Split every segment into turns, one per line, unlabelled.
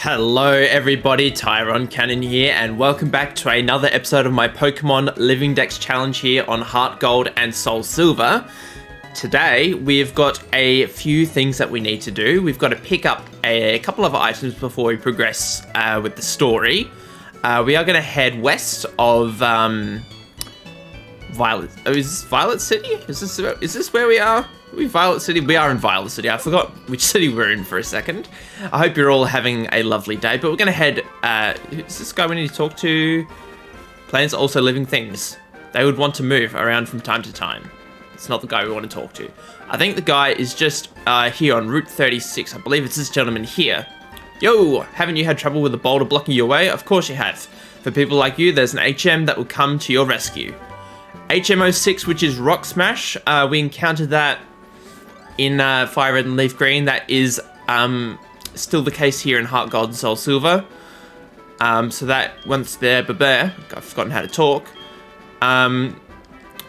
Hello everybody, Tyron Cannon here, and welcome back to another episode of my Pokemon Living Dex Challenge here on Heart Gold and Soul Silver. Today, we've got a few things that we need to do. We've got to pick up a couple of items before we progress with the story. We are going to head west of Violet. Oh, is this Violet City? Is this where we are? Are we Violet City? We are in Violet City. I forgot which city we're in for a second. I hope you're all having a lovely day, but we're going to head... who's this guy we need to talk to? Plants are also living things. They would want to move around from time to time. It's not the guy we want to talk to. I think the guy is just here on Route 36. I believe it's this gentleman here. Yo, haven't you had trouble with a boulder blocking your way? Of course you have. For people like you, there's an HM that will come to your rescue. HM06, which is Rock Smash. We encountered that in Fire Red and Leaf Green. That is still the case here in Heart Gold and Soul Silver. So that once there, I've forgotten how to talk.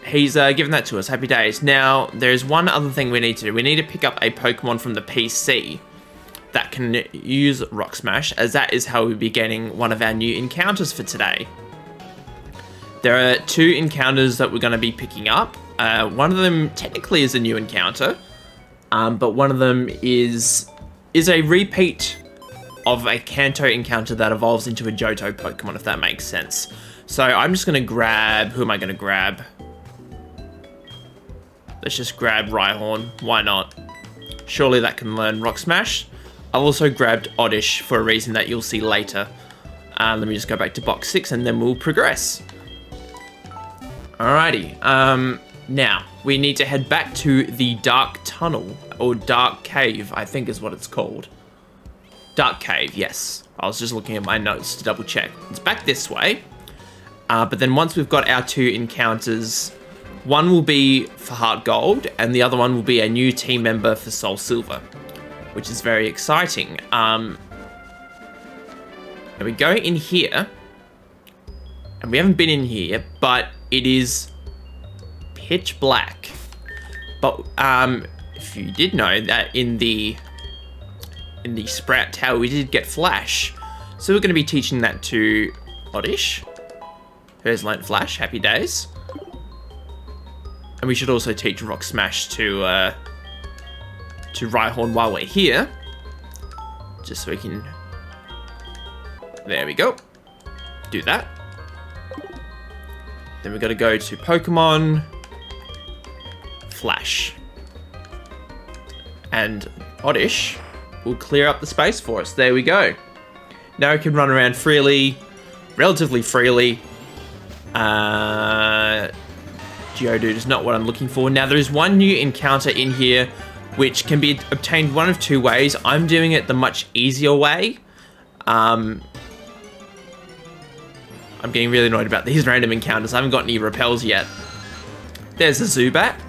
He's given that to us. Happy days. Now, there's one other thing we need to do. We need to pick up a Pokemon from the PC that can use Rock Smash, as that is how we'll be getting one of our new encounters for today. There are two encounters that we're going to be picking up. One of them technically is a new encounter, but one of them is a repeat of a Kanto encounter that evolves into a Johto Pokemon, if that makes sense. So I'm just going to grab... Who am I going to grab? Let's just grab Rhyhorn. Why not? Surely that can learn Rock Smash. I've also grabbed Oddish for a reason that you'll see later. Let me just go back to box 6 and then we'll progress. Alrighty. Now, we need to head back to the Dark Tunnel, or Dark Cave, I think is what it's called. Dark Cave, yes. I was just looking at my notes to double check. It's back this way. But then once we've got our two encounters, one will be for Heart Gold, and the other one will be a new team member for Soul Silver, which is very exciting. And we go in here, and we haven't been in here, but it is pitch black. But if you did know that in the Sprout Tower we did get Flash, so we're going to be teaching that to Oddish, who has learnt Flash. Happy days. And we should also teach Rock Smash to Rhyhorn while we're here, just so we can... There we go. Do that. Then we've got to go to Pokemon Flash. And Oddish will clear up the space for us. There we go. Now we can run around freely, relatively freely. Geodude is not what I'm looking for. Now there is one new encounter in here which can be obtained one of two ways. I'm doing it the much easier way. I'm getting really annoyed about these random encounters. I haven't got any repels yet. There's a Zubat.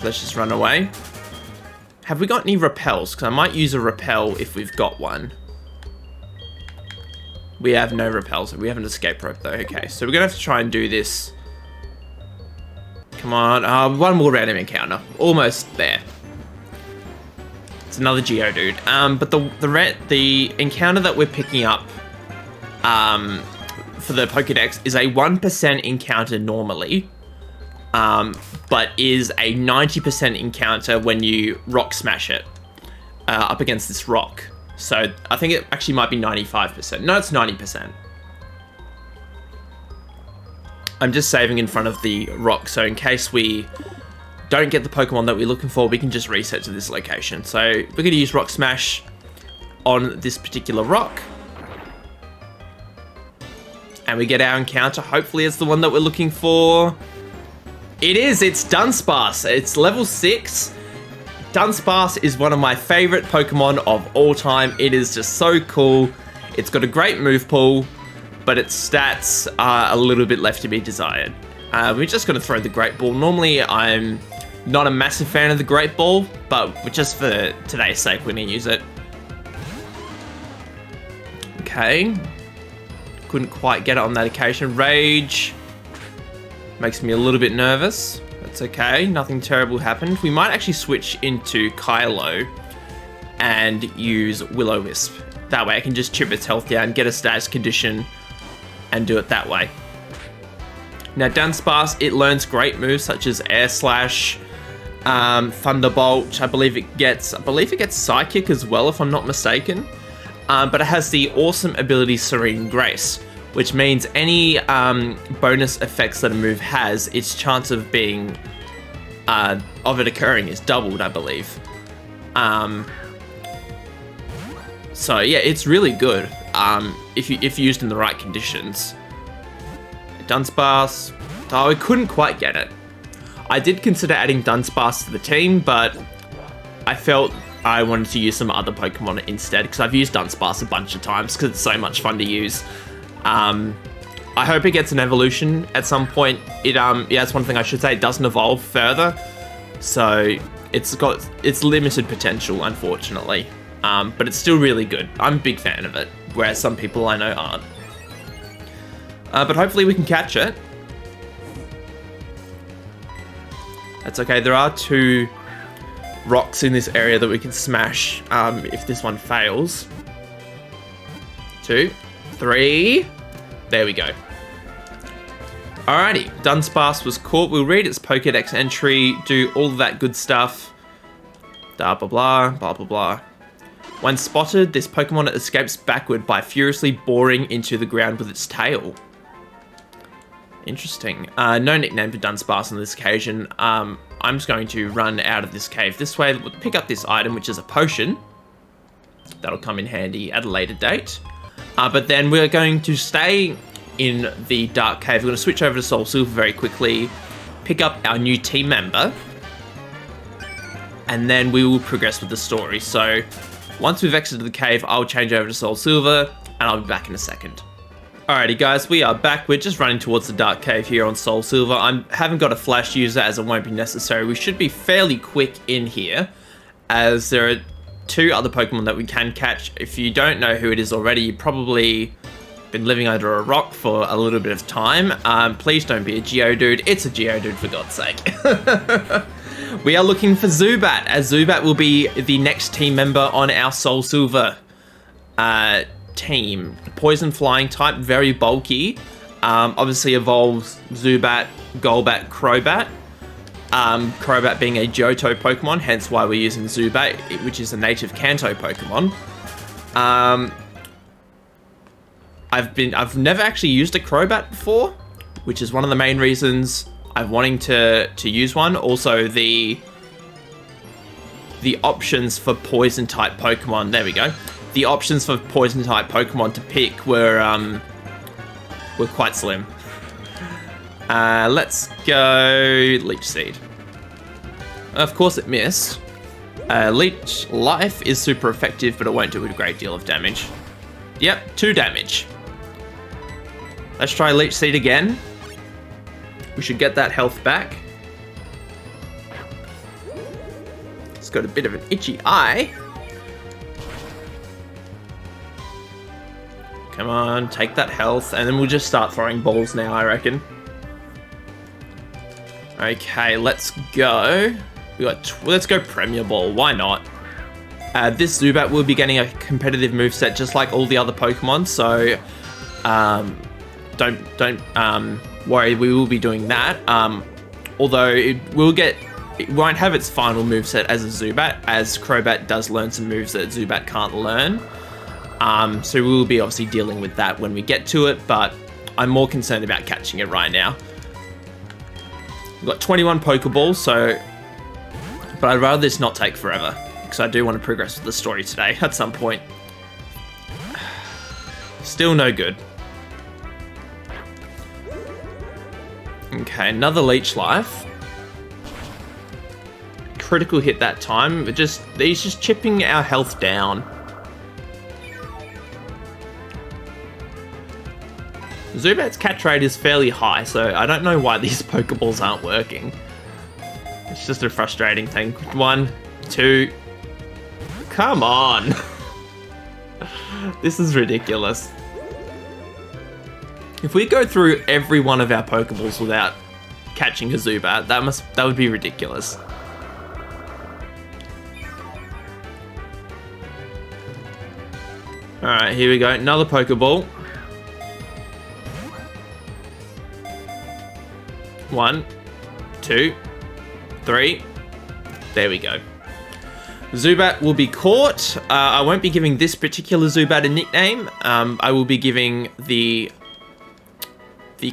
Let's just run away. Have we got any repels? Because I might use a repel if we've got one. We have no repels. We have an escape rope though. Okay, so we're going to have to try and do this. Come on. One more random encounter. Almost there. It's another Geodude. But the encounter that we're picking up for the Pokedex is a 1% encounter normally, but is a 90% encounter when you Rock Smash it up against this rock. So I think it actually might be 95%. No, it's 90%. I'm just saving in front of the rock, so in case we don't get the Pokemon that we're looking for, we can just reset to this location. So we're going to use Rock Smash on this particular rock. And we get our encounter. Hopefully it's the one that we're looking for. It is. It's Dunsparce. It's level 6. Dunsparce is one of my favorite Pokemon of all time. It is just so cool. It's got a great move pool, but its stats are a little bit left to be desired. We're just going to throw the Great Ball. Normally, I'm not a massive fan of the Great Ball, but just for today's sake, we're going to use it. Okay. Couldn't quite get it on that occasion. Rage makes me a little bit nervous. That's okay. Nothing terrible happened. We might actually switch into Kylo and use Will-O-Wisp. That way I can just chip its health down, get a status condition, and do it that way. Now Dunsparce, it learns great moves such as Air Slash, Thunderbolt. I believe it gets Psychic as well, if I'm not mistaken. But it has the awesome ability Serene Grace, which means any bonus effects that a move has, its chance of being of it occurring is doubled, I believe. So yeah, it's really good if used in the right conditions. Dunsparce, oh, I couldn't quite get it. I did consider adding Dunsparce to the team, but I felt I wanted to use some other Pokemon instead, because I've used Dunsparce a bunch of times because it's so much fun to use. I hope it gets an evolution at some point. Yeah, that's one thing I should say. It doesn't evolve further, so it's got its limited potential, unfortunately. But it's still really good. I'm a big fan of it, whereas some people I know aren't. But hopefully we can catch it. That's okay. There are 2 rocks in this area that we can smash if this one fails. 2, 3. There we go. Alrighty, Dunsparce was caught. We'll read its Pokedex entry, do all of that good stuff. Blah, blah, blah, blah, blah, blah. When spotted, this Pokemon escapes backward by furiously boring into the ground with its tail. Interesting. No nickname for Dunsparce on this occasion. I'm just going to run out of this cave this way. We'll pick up this item, which is a potion. That'll come in handy at a later date. But then we're going to stay in the Dark Cave. We're going to switch over to Soul Silver very quickly, pick up our new team member, and then we will progress with the story. So once we've exited the cave, I'll change over to Soul Silver, and I'll be back in a second. Alrighty guys, we are back. We're just running towards the Dark Cave here on Soul Silver. I haven't got a flash user as it won't be necessary. We should be fairly quick in here, as there are 2 other Pokemon that we can catch. If you don't know who it is already, you've probably been living under a rock for a little bit of time. Please don't be a Geodude. It's a Geodude, for God's sake. We are looking for Zubat, as Zubat will be the next team member on our Soul Silver team. Poison flying type, very bulky. Obviously evolves Zubat, Golbat, Crobat. Crobat being a Johto Pokemon, hence why we're using Zubat, which is a native Kanto Pokemon. I've never actually used a Crobat before, which is one of the main reasons I'm wanting to use one. Also, the options for poison type Pokemon. There we go. The options for poison type Pokemon to pick were quite slim. Let's go Leech Seed. Of course it missed. Leech Life is super effective, but it won't do a great deal of damage. Yep, 2 damage. Let's try Leech Seed again. We should get that health back. It's got a bit of an itchy eye. Come on, take that health, and then we'll just start throwing balls now, I reckon. Okay, let's go. Let's go Premier Ball. Why not? This Zubat will be getting a competitive moveset just like all the other Pokemon, so don't worry. We will be doing that. Although it won't have its final moveset as a Zubat, as Crobat does learn some moves that Zubat can't learn. So we will be obviously dealing with that when we get to it, but I'm more concerned about catching it right now. We've got 21 Pokeballs, but I'd rather this not take forever, because I do want to progress with the story today at some point. Still no good. Okay, another Leech Life. Critical hit that time, but he's just chipping our health down. Zubat's catch rate is fairly high, so I don't know why these Pokeballs aren't working. It's just a frustrating thing. 1, 2... Come on! This is ridiculous. If we go through every one of our Pokeballs without catching a Zubat, that would be ridiculous. Alright, here we go. Another Pokeball. 1, 2, 3. There we go. Zubat will be caught. I won't be giving this particular Zubat a nickname. I will be giving the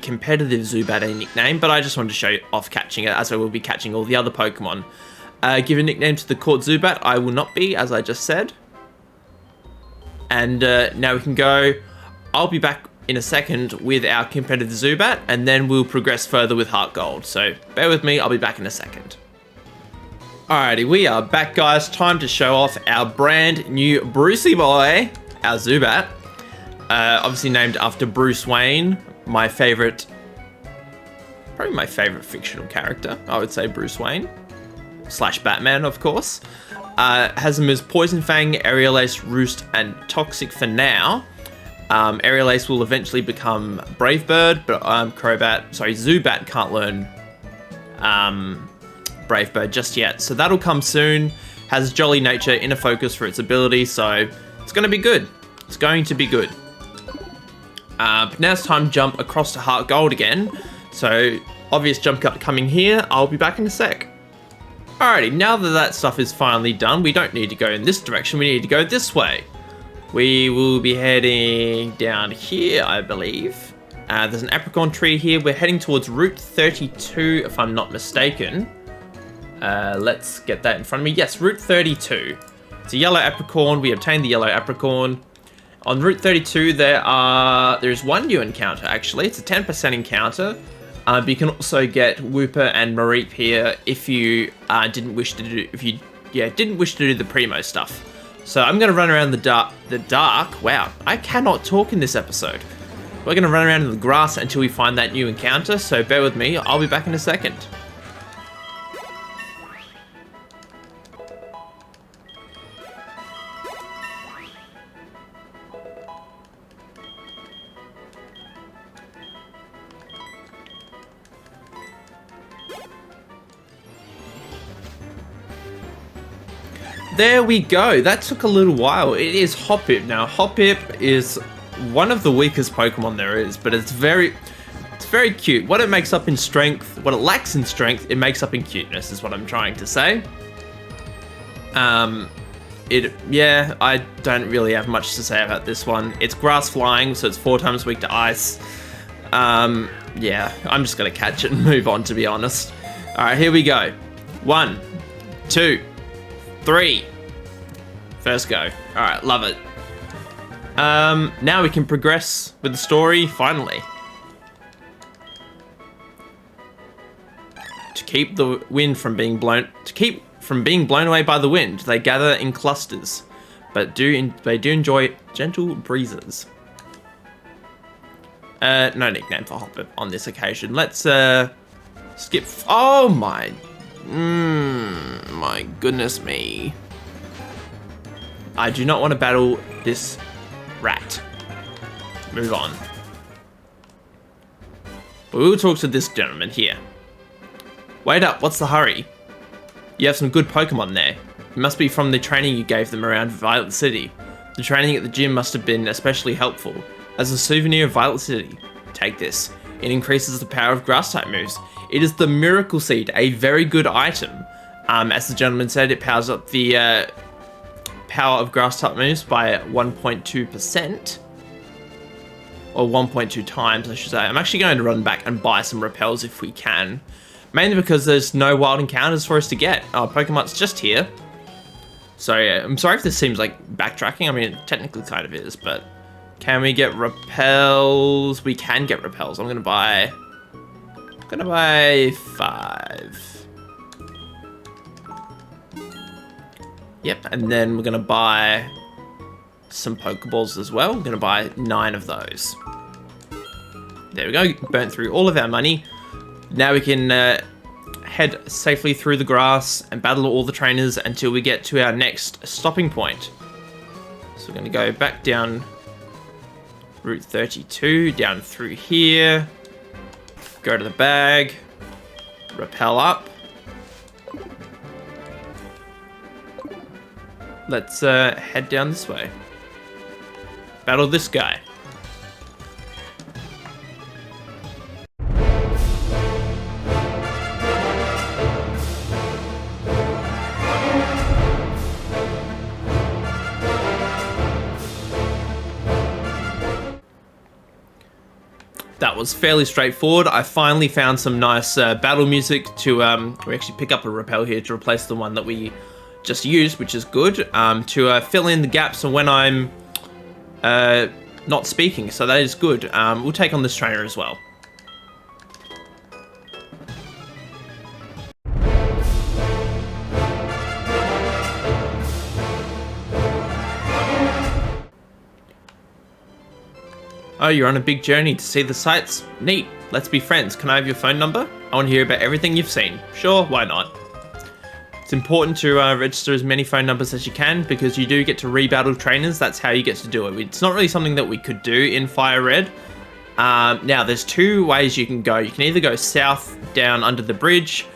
competitive Zubat a nickname, but I just wanted to show off catching it, as I will be catching all the other Pokemon. Give a nickname to the caught Zubat. I will not be, as I just said. And now we can go. I'll be back in a second with our competitive Zubat, and then we'll progress further with Heart Gold. So bear with me, I'll be back in a second. Alrighty, we are back, guys. Time to show off our brand new Brucey boy, our Zubat. Obviously named after Bruce Wayne, my favorite, probably my favorite fictional character. I would say Bruce Wayne / Batman, of course. Has them as Poison Fang, Aerial Ace, Roost, and Toxic for now. Aerial Ace will eventually become Brave Bird, but Zubat can't learn Brave Bird just yet. So that'll come soon. Has Jolly Nature, Inner Focus for its ability, so it's going to be good. It's going to be good. But now it's time to jump across to Heart Gold again. So obvious jump cut coming here. I'll be back in a sec. Alrighty, now that that stuff is finally done, we don't need to go in this direction. We need to go this way. We will be heading down here, I believe. There's an Apricorn tree here. We're heading towards Route 32, if I'm not mistaken. Let's get that in front of me. Yes, Route 32. It's a yellow Apricorn. We obtained the yellow Apricorn. On Route 32, there's one new encounter, actually. It's a 10% encounter. But you can also get Wooper and Mareep here if you didn't wish to do the Primo stuff. So I'm going to run around the dark. Wow, I cannot talk in this episode. We're going to run around in the grass until we find that new encounter. So bear with me. I'll be back in a second. There we go. That took a little while. It is Hoppip. Now, Hoppip is one of the weakest Pokemon there is, but it's very cute. What it makes up in strength, what it lacks in strength, it makes up in cuteness, is what I'm trying to say. I don't really have much to say about this one. It's grass flying, so it's 4 times weak to ice. Yeah, I'm just gonna catch it and move on, to be honest. All right, here we go. 1, 2, 3. First go. All right, love it. Now we can progress with the story, finally. To keep the wind from being blown, away by the wind, they gather in clusters, but they do enjoy gentle breezes. No nickname for Hoppip on this occasion. Let's skip. Oh my goodness me. I do not want to battle this rat. Move on. But we will talk to this gentleman here. Wait up, what's the hurry? You have some good Pokemon there. It must be from the training you gave them around Violet City. The training at the gym must have been especially helpful. As a souvenir of Violet City, take this. It increases the power of Grass-type moves. It is the Miracle Seed, a very good item. As the gentleman said, it powers up the power of Grass-type moves by 1.2%. Or 1.2 times, I should say. I'm actually going to run back and buy some repels if we can. Mainly because there's no wild encounters for us to get. Oh, Pokemon's just here. So yeah, I'm sorry if this seems like backtracking. I mean, it technically kind of is, but... Can we get repels? We can get repels. I'm gonna buy 5. Yep, and then we're gonna buy some Pokeballs as well. We're gonna buy 9 of those. There we go, burnt through all of our money. Now we can head safely through the grass and battle all the trainers until we get to our next stopping point. So we're gonna go back down Route 32, down through here, go to the bag, rappel up. Let's head down this way. battle this guy. That was fairly straightforward. I finally found some nice battle music to we actually pick up a rappel here to replace the one that we just used, which is good, to fill in the gaps of when I'm not speaking, so that is good. We'll take on this trainer as well. Oh, you're on a big journey to see the sights? Neat. Let's be friends. Can I have your phone number? I want to hear about everything you've seen. Sure, why not? It's important to register as many phone numbers as you can because you do get to rebattle trainers. That's how you get to do it. It's not really something that we could do in Fire Red. Now, there's two ways you can go. You can either go south down under the bridge,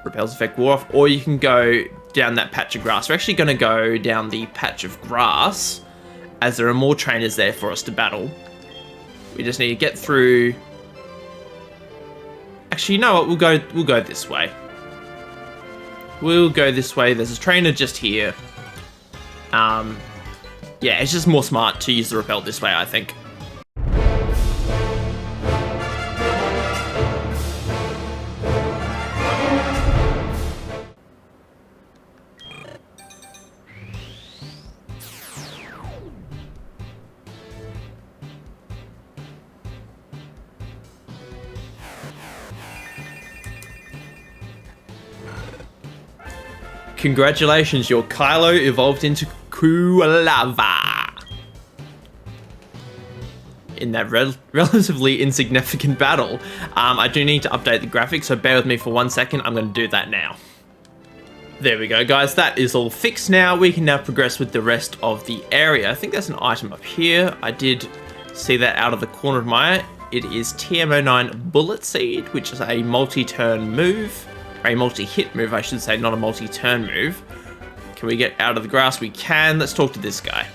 repels effect wore off, or you can go down that patch of grass. We're actually going to go down the patch of grass as there are more trainers there for us to battle. We just need to get through. Actually, you know what? We'll go this way. We'll go this way. There's a trainer just here. Yeah, it's just more smart to use the rappel this way, I think. Congratulations, your Kylo evolved into Kulava. In that relatively insignificant battle. I do need to update the graphics, so bear with me for 1 second. I'm going to do that now. There we go, guys. That is all fixed now. We can now progress with the rest of the area. I think there's an item up here. I did see that out of the corner of my eye. It is TM09 Bullet Seed, which is a multi-turn move. A multi-hit move, I should say, not a multi-turn move. Can we get out of the grass? We can. Let's talk to this guy.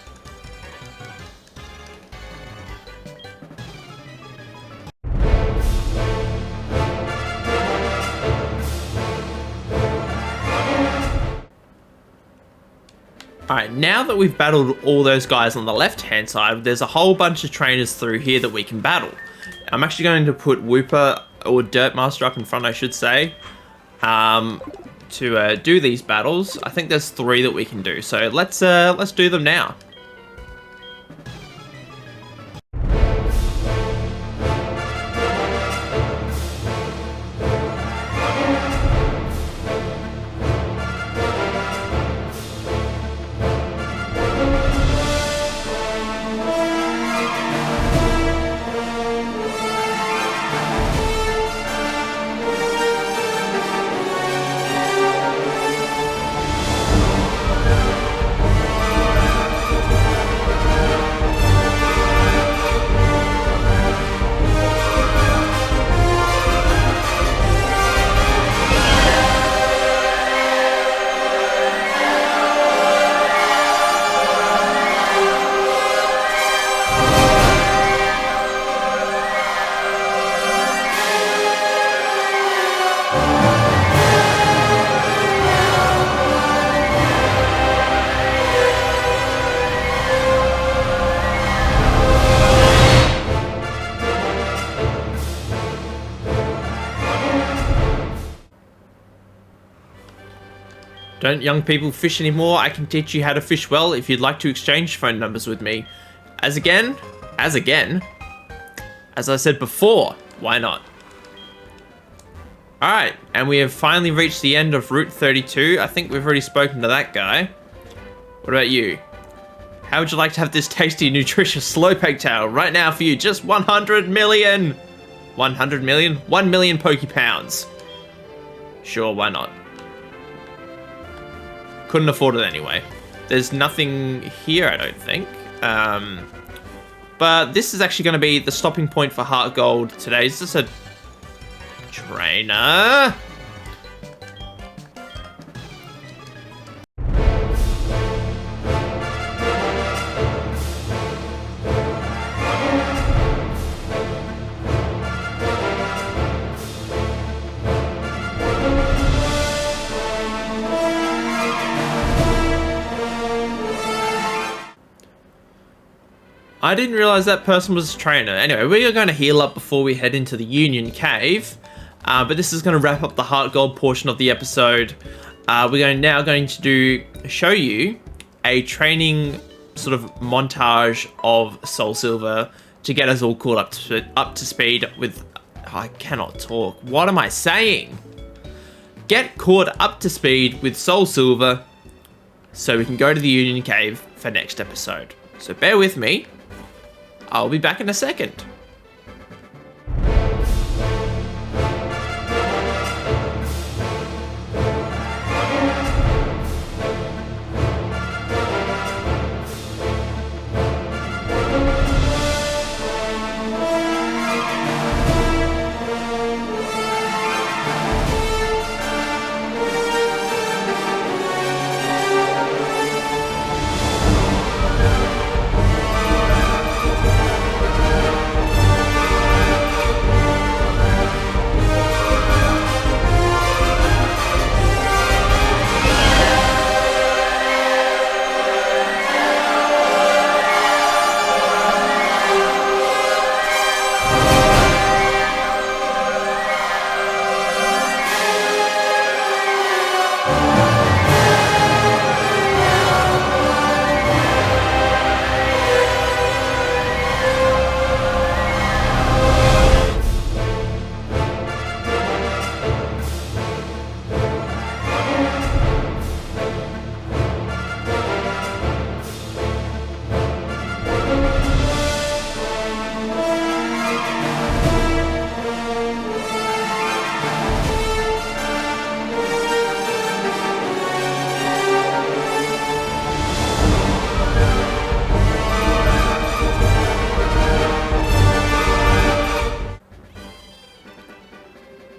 Alright, now that we've battled all those guys on the left-hand side, there's a whole bunch of trainers through here that we can battle. I'm actually going to put Wooper, or Dirt Master up in front, I should say. To do these battles. I think there's 3 that we can do, so let's do them now. Don't young people fish anymore? I can teach you how to fish well if you'd like to exchange phone numbers with me. As I said before, why not? Alright, and we have finally reached the end of Route 32. I think we've already spoken to that guy. What about you? How would you like to have this tasty, nutritious Slowpoke tail right now for you? Just 100 million! 100 million? 1 million Pokepounds. Sure, why not? Couldn't afford it anyway. There's nothing here, I don't think. But this is actually going to be the stopping point for Heart Gold today. Is this a trainer? I didn't realize that person was a trainer. Anyway, we are going to heal up before we head into the Union Cave. But this is going to wrap up the Heart Gold portion of the episode. We're now going to show you a training sort of montage of Soul Silver to get us all caught up to speed with... I cannot talk. What am I saying? Get caught up to speed with Soul Silver so we can go to the Union Cave for next episode. So bear with me. I'll be back in a second.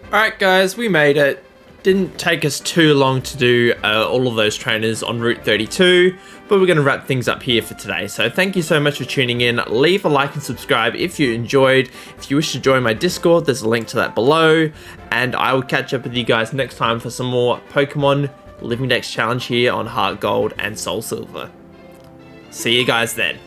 Alright guys, we made it. Didn't take us too long to do all of those trainers on Route 32, but we're going to wrap things up here for today. So thank you so much for tuning in. Leave a like and subscribe if you enjoyed. If you wish to join my Discord, there's a link to that below. And I will catch up with you guys next time for some more Pokemon Living Dex Challenge here on Heart Gold and Soul Silver. See you guys then.